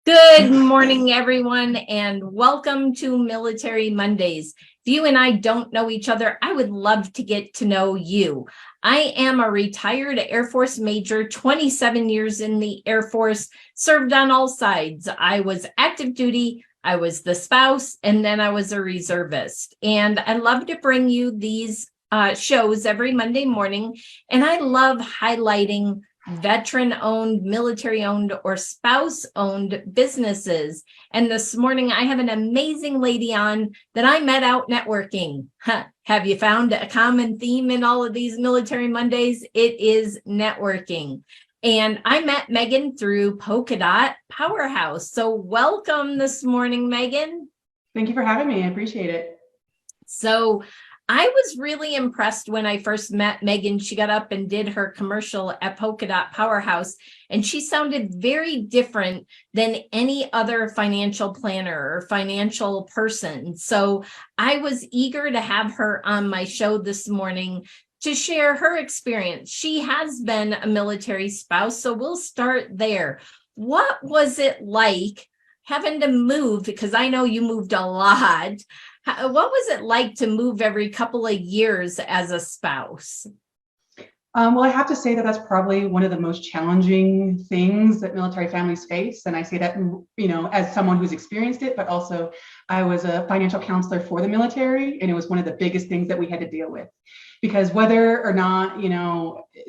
Good morning, everyone, and welcome to Military Mondays. If you and I don't know each other, I would love to get to know you. I am a retired Air Force major, 27 years in the Air Force, served on all sides. I was active duty, I was the spouse, and then I was a reservist. And I love to bring you these shows every Monday morning, and I love highlighting veteran-owned, military-owned, or spouse-owned businesses. And this morning, I have an amazing lady on that I met out networking. Have you found a common theme in all of these Military Mondays? It is networking. And I met Meghan through Polka Dot Powerhouse. So welcome this morning, Meghan. Thank you for having me. I appreciate it. So I was really impressed when I first met Meghan. She got up and did her commercial at Polka Dot Powerhouse, and she sounded very different than any other financial planner or financial person. So I was eager to have her on my show this morning to share her experience. She has been a military spouse, so we'll start there. What was it like having to move? Because I know you moved a lot. What was it like to move every couple of years as a spouse? Well, I have to say that that's probably one of the most challenging things that military families face. And I say that, as someone who's experienced it, but also I was a financial counselor for the military, and it was one of the biggest things that we had to deal with. Because whether or not,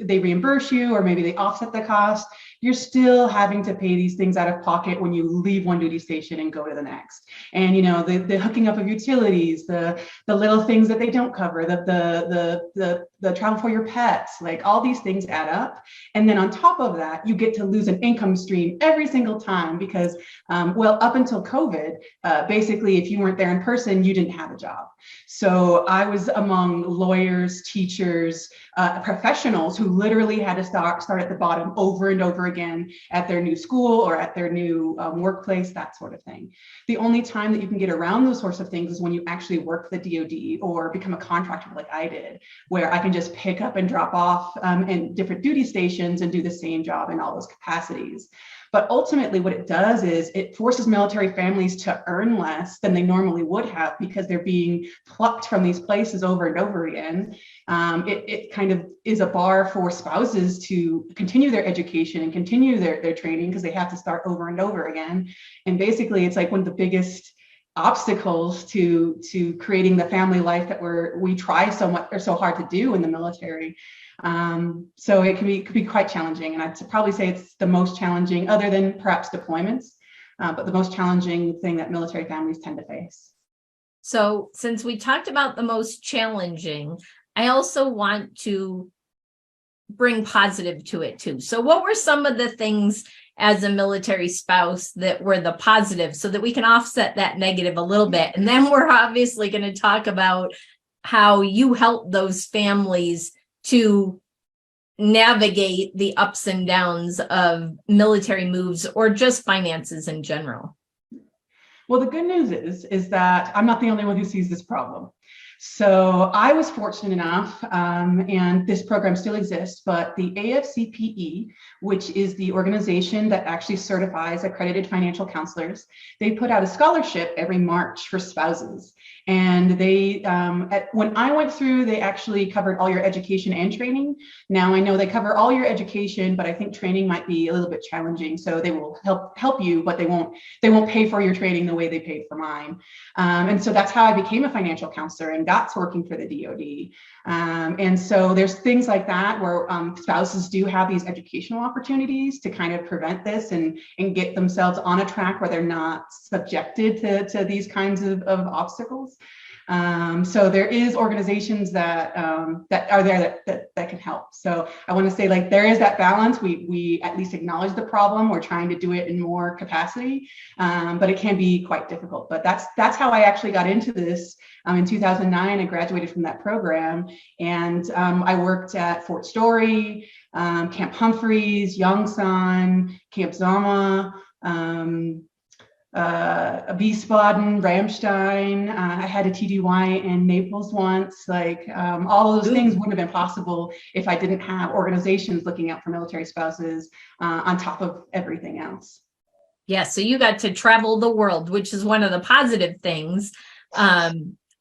they reimburse you or maybe they offset the cost, you're still having to pay these things out of pocket when you leave one duty station and go to the next. And, the hooking up of utilities, the little things that they don't cover, the travel for your pets, like all these things add up. And then on top of that, you get to lose an income stream every single time because, up until COVID, basically, if you weren't there in person, you didn't have a job. So I was among lawyers, teachers, professionals who literally had to start at the bottom over and over again at their new school or at their new workplace, that sort of thing. The only time that you can get around those sorts of things is when you actually work for the DoD or become a contractor like I did, where I can just pick up and drop off in different duty stations and do the same job in all those capacities. But ultimately, what it does is it forces military families to earn less than they normally would have because they're being plucked from these places over and over again. It kind of is a bar for spouses to continue their education and continue their training because they have to start over and over again. And basically, it's like one of the biggest obstacles to creating the family life that we try so much or so hard to do in the military. So it could be quite challenging, and I'd probably say it's the most challenging, other than perhaps deployments, but the most challenging thing that military families tend to face. So since we talked about the most challenging, I also want to bring positive to it too. So what were some of the things as a military spouse that were the positive so that we can offset that negative a little bit? And then we're obviously going to talk about how you help those families to navigate the ups and downs of military moves or just finances in general. Well, the good news is that I'm not the only one who sees this problem. So I was fortunate enough, and this program still exists, but the AFCPE, which is the organization that actually certifies accredited financial counselors, they put out a scholarship every March for spouses. And they, when I went through, they actually covered all your education and training. Now I know they cover all your education, but I think training might be a little bit challenging. So they will help you, but they won't pay for your training the way they paid for mine. And so that's how I became a financial counselor and got to working for the DoD. And so there's things like that where spouses do have these educational opportunities to kind of prevent this and get themselves on a track where they're not subjected to these kinds of obstacles. So there is organizations that are there that can help. So I want to say, like, there is that balance. We at least acknowledge the problem. We're trying to do it in more capacity, but it can be quite difficult. But that's how I actually got into this. In 2009, I graduated from that program, and I worked at Fort Story, Camp Humphreys, Yongsan, Camp Zama, Wiesbaden, Ramstein. I had a TDY in Naples once. All of those things wouldn't have been possible if I didn't have organizations looking out for military spouses on top of everything else. Yeah, so you got to travel the world, which is one of the positive things.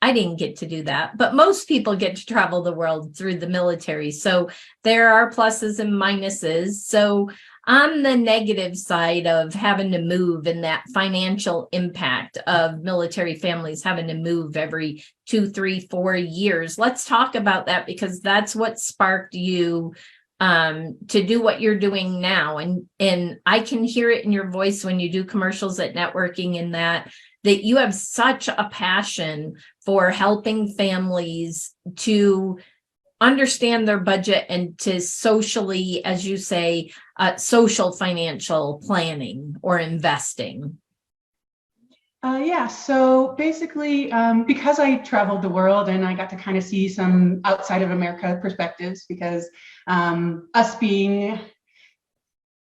I didn't get to do that, but most people get to travel the world through the military. So there are pluses and minuses. So on the negative side of having to move and that financial impact of military families having to move every 2, 3, 4 years, let's talk about that, because that's what sparked you to do what you're doing now. And I can hear it in your voice when you do commercials at networking, and that you have such a passion for helping families to understand their budget and to socially, as you say, social financial planning or investing. Yeah, so basically, because I traveled the world and I got to kind of see some outside of America perspectives, because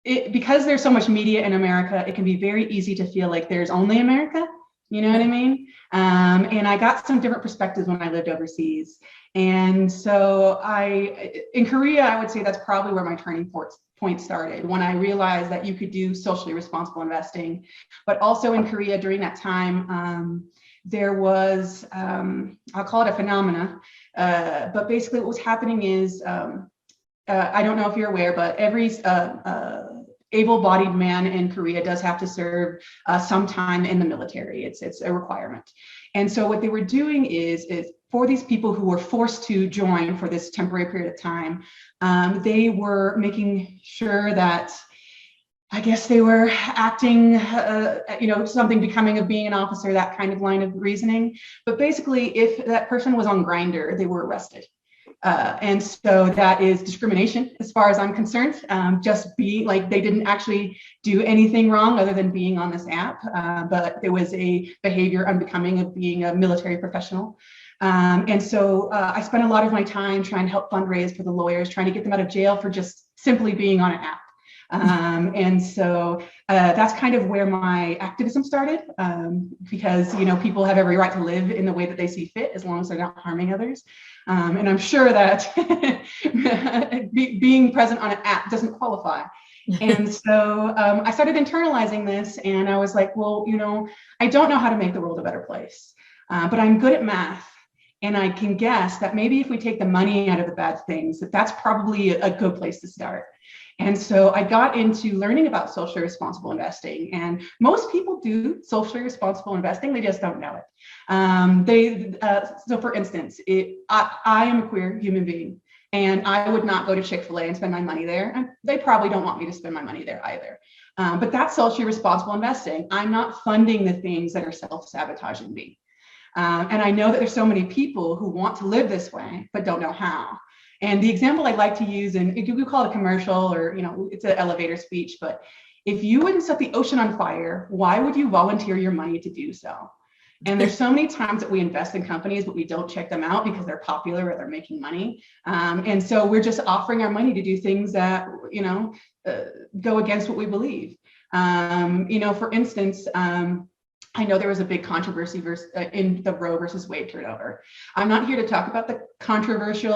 because there's so much media in America, it can be very easy to feel like there's only America, you know what I mean? And I got some different perspectives when I lived overseas. And so in Korea, I would say that's probably where my turning point started, when I realized that you could do socially responsible investing. But also in Korea during that time, there was, I'll call it a phenomena, but basically what was happening is, I don't know if you're aware, but every able-bodied man in Korea does have to serve some time in the military. It's a requirement. And so what they were doing is for these people who were forced to join for this temporary period of time, they were making sure that, I guess they were acting, something becoming of being an officer, that kind of line of reasoning. But basically, if that person was on Grindr, they were arrested. And so that is discrimination as far as I'm concerned. Just being like, they didn't actually do anything wrong other than being on this app, but there was a behavior unbecoming of being a military professional. And so I spent a lot of my time trying to help fundraise for the lawyers, trying to get them out of jail for just simply being on an app. And so that's kind of where my activism started, because, people have every right to live in the way that they see fit, as long as they're not harming others. And I'm sure that being present on an app doesn't qualify. And so I started internalizing this, and I was like, well, I don't know how to make the world a better place, but I'm good at math. And I can guess that maybe if we take the money out of the bad things, that's probably a good place to start. And so I got into learning about socially responsible investing, and most people do socially responsible investing, they just don't know it. So for instance, I am a queer human being, and I would not go to Chick-fil-A and spend my money there. And they probably don't want me to spend my money there either. But that's socially responsible investing. I'm not funding the things that are self-sabotaging me. And I know that there's so many people who want to live this way, but don't know how. And the example I'd like to use, and you could call it a commercial, or, it's an elevator speech, but if you wouldn't set the ocean on fire, why would you volunteer your money to do so? And there's so many times that we invest in companies, but we don't check them out because they're popular or they're making money. And so we're just offering our money to do things that, go against what we believe. For instance, I know there was a big controversy in the Roe versus Wade turnover. I'm not here to talk about the controversy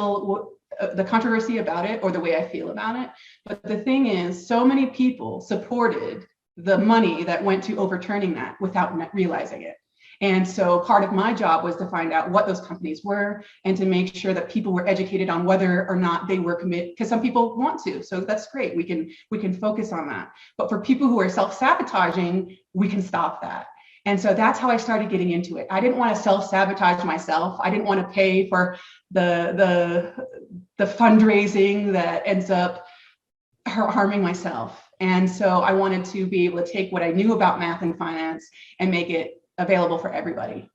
about it or the way I feel about it. But the thing is, so many people supported the money that went to overturning that without realizing it. And so part of my job was to find out what those companies were and to make sure that people were educated on whether or not they were committed, because some people want to. So that's great. We can focus on that. But for people who are self-sabotaging, we can stop that. And so that's how I started getting into it. I didn't want to self-sabotage myself. I didn't want to pay for the fundraising that ends up harming myself. And so I wanted to be able to take what I knew about math and finance and make it available for everybody.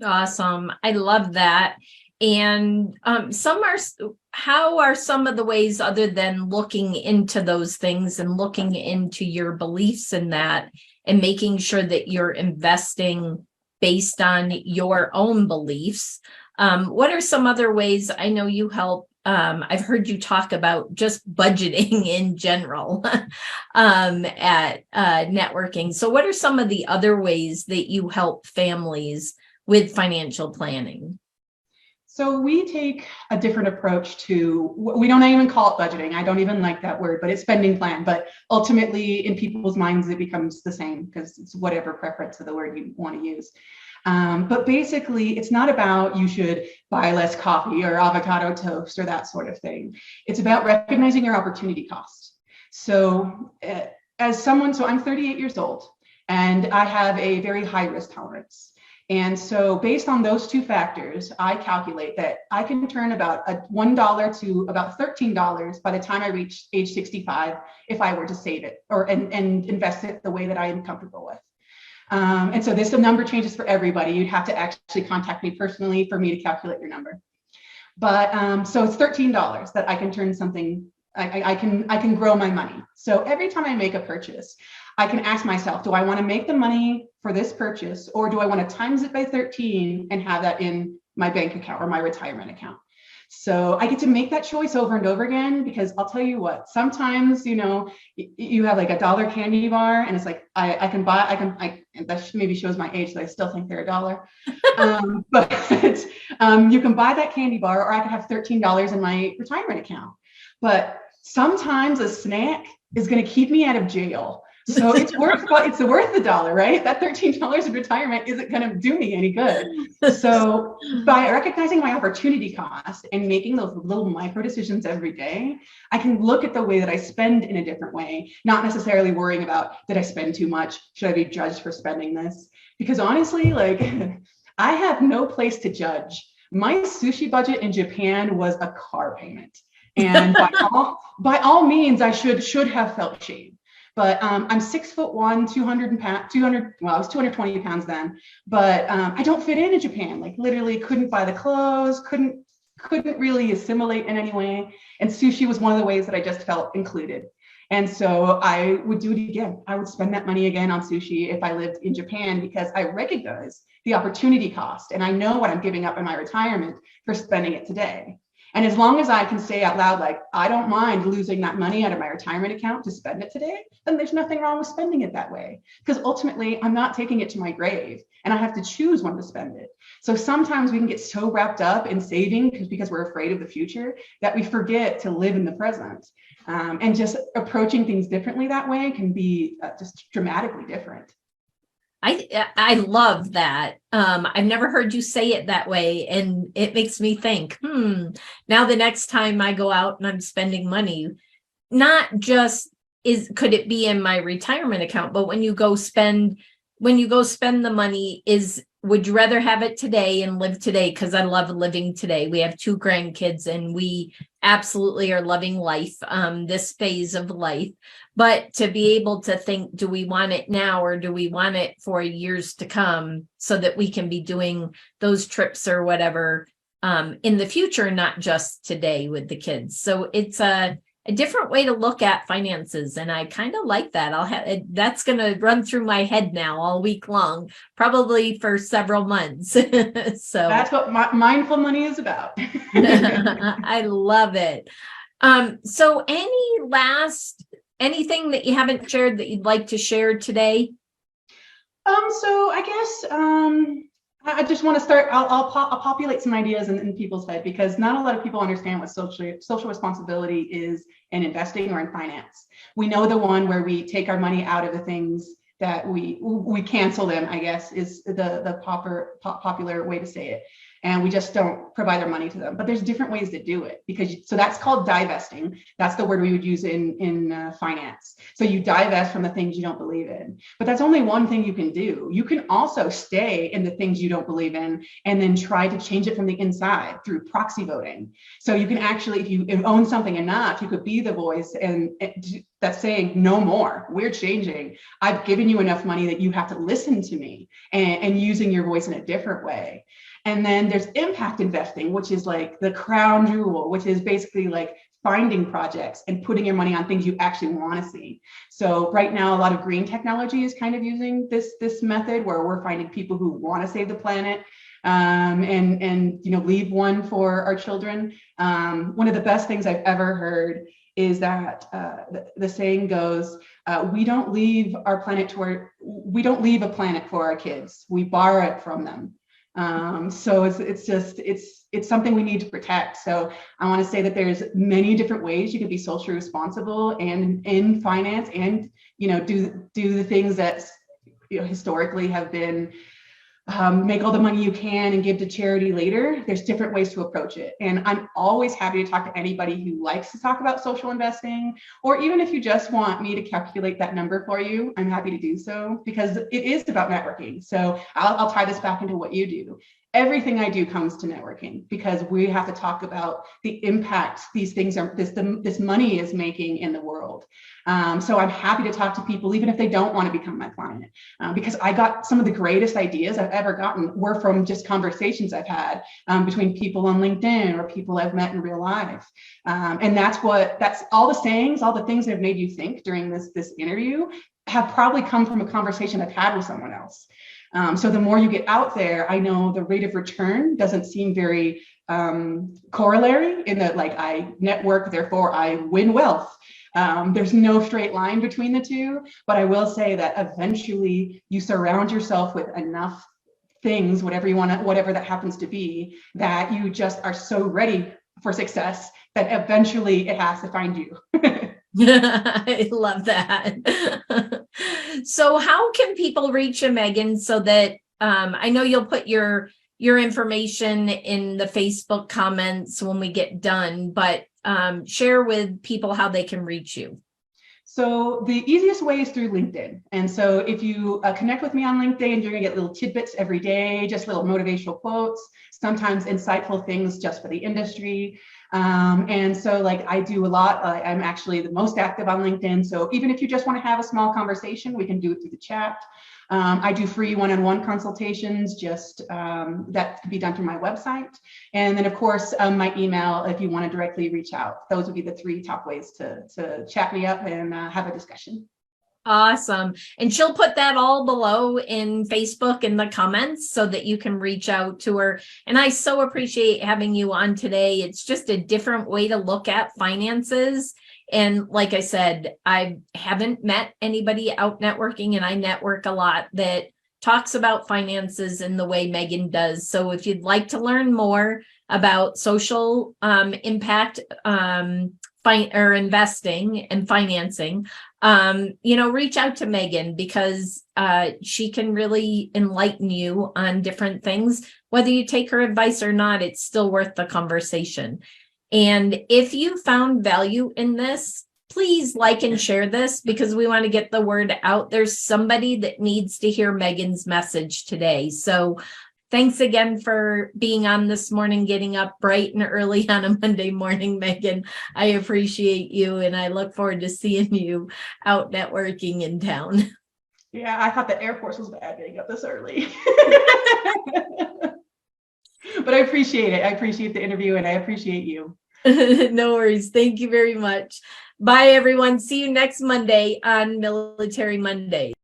Awesome. I love that. And how are some of the ways, other than looking into those things and looking into your beliefs in that, and making sure that you're investing based on your own beliefs, what are some other ways? I know you help. I've heard you talk about just budgeting in general at networking. So what are some of the other ways that you help families with financial planning? So we take a different approach to, we don't even call it budgeting. I don't even like that word, but it's spending plan. But ultimately in people's minds, it becomes the same because it's whatever preference of the word you want to use. But basically, it's not about you should buy less coffee or avocado toast or that sort of thing. It's about recognizing your opportunity cost. So so I'm 38 years old and I have a very high risk tolerance. And so based on those two factors, I calculate that I can turn about $1 to about $13 by the time I reach age 65 if I were to save it and invest it the way that I am comfortable with. And so the number changes for everybody. You'd have to actually contact me personally for me to calculate your number. But so it's $13 that I can turn something, I can grow my money. So every time I make a purchase, I can ask myself, do I want to make the money for this purchase, or do I want to times it by 13 and have that in my bank account or my retirement account? So I get to make that choice over and over again, because I'll tell you what, sometimes, you have like $1 candy bar and it's like, and that maybe shows my age, so I still think they're $1. But you can buy that candy bar, or I could have $13 in my retirement account. But sometimes a snack is going to keep me out of jail. So it's worth the dollar, right? That $13 in retirement isn't going to do me any good. So by recognizing my opportunity cost and making those little micro decisions every day, I can look at the way that I spend in a different way, not necessarily worrying about, did I spend too much? Should I be judged for spending this? Because honestly, like, I have no place to judge. My sushi budget in Japan was a car payment. And by all means, I should have felt shame. But I'm 6'1", 200 pounds, well, I was 220 pounds then, but I don't fit in Japan, like literally couldn't buy the clothes, couldn't really assimilate in any way. And sushi was one of the ways that I just felt included. And so I would do it again. I would spend that money again on sushi if I lived in Japan, because I recognize the opportunity cost and I know what I'm giving up in my retirement for spending it today. And as long as I can say out loud, like, I don't mind losing that money out of my retirement account to spend it today, then there's nothing wrong with spending it that way. Because ultimately, I'm not taking it to my grave and I have to choose when to spend it. So sometimes we can get so wrapped up in saving because we're afraid of the future that we forget to live in the present. And just approaching things differently that way can be just dramatically different. I love that. I've never heard you say it that way. And it makes me think, now the next time I go out and I'm spending money, not just could it be in my retirement account, but when you go spend the money, would you rather have it today and live today? Because I love living today. We have 2 grandkids and we absolutely are loving life, this phase of life. But to be able to think, do we want it now or do we want it for years to come, so that we can be doing those trips or whatever in the future, not just today with the kids. So it's a different way to look at finances. And I kind of like that. That's going to run through my head now all week long, probably for several months. So that's what mindful money is about. I love it. So anything that you haven't shared that you'd like to share today? So I guess, I just want to start, I'll populate some ideas in people's head, because not a lot of people understand what social responsibility is in investing or in finance. We know the one where we take our money out of the things that we cancel them, I guess, is the popular way to say it. And we just don't provide our money to them. But there's different ways to do it, so that's called divesting. That's the word we would use in finance. So you divest from the things you don't believe in. But that's only one thing you can do. You can also stay in the things you don't believe in and then try to change it from the inside through proxy voting. So you can actually, if you own something enough, you could be the voice that's saying, no more, we're changing. I've given you enough money that you have to listen to me, and using your voice in a different way. And then there's impact investing, which is like the crown jewel, which is basically like finding projects and putting your money on things you actually want to see. So right now, a lot of green technology is kind of using this method, where we're finding people who want to save the planet, and leave one for our children. One of the best things I've ever heard is that the saying goes, we don't leave a planet for our kids, we borrow it from them. So it's something we need to protect. So I want to say that there's many different ways you can be socially responsible and in finance, and do the things that historically have been make all the money you can and give to charity later. There's different ways to approach it. And I'm always happy to talk to anybody who likes to talk about social investing, or even if you just want me to calculate that number for you, I'm happy to do so, because it is about networking. So I'll tie this back into what you do. Everything I do comes to networking, because we have to talk about the impact these things are, this money is making in the world. So I'm happy to talk to people, even if they don't want to become my client, because I got some of the greatest ideas I've ever gotten were from just conversations I've had between people on LinkedIn or people I've met in real life. And that's all the sayings, all the things that have made you think during this interview have probably come from a conversation I've had with someone else. So the more you get out there, I know the rate of return doesn't seem very corollary in that, like, I network, therefore I win wealth. There's no straight line between the two, but I will say that eventually you surround yourself with enough things, whatever that happens to be, that you just are so ready for success that eventually it has to find you. I love that. So how can people reach you, Meghan, so that I know you'll put your information in the Facebook comments when we get done, but share with people how they can reach you. So the easiest way is through LinkedIn. And so if you connect with me on LinkedIn, you're gonna get little tidbits every day, just little motivational quotes, sometimes insightful things just for the industry. And so, like, I do a lot. I'm actually the most active on LinkedIn. So even if you just want to have a small conversation, we can do it through the chat. I do free one-on-one consultations, just that can be done through my website. And then, of course, my email, if you want to directly reach out. Those would be the 3 top ways to chat me up and have a discussion. Awesome. And she'll put that all below in Facebook in the comments so that you can reach out to her. And I so appreciate having you on today. It's just a different way to look at finances. And like I said, I haven't met anybody out networking, and I network a lot, that talks about finances in the way Meghan does. So if you'd like to learn more about social impact or investing and financing, reach out to Meghan, because she can really enlighten you on different things. Whether you take her advice or not, it's still worth the conversation. And if you found value in this, please like and share this, because we want to get the word out. There's somebody that needs to hear Meghan's message today. So thanks again for being on this morning, getting up bright and early on a Monday morning, Meghan. I appreciate you, and I look forward to seeing you out networking in town. Yeah, I thought the Air Force was bad getting up this early. But I appreciate it. I appreciate the interview, and I appreciate you. No worries. Thank you very much. Bye, everyone. See you next Monday on Military Monday.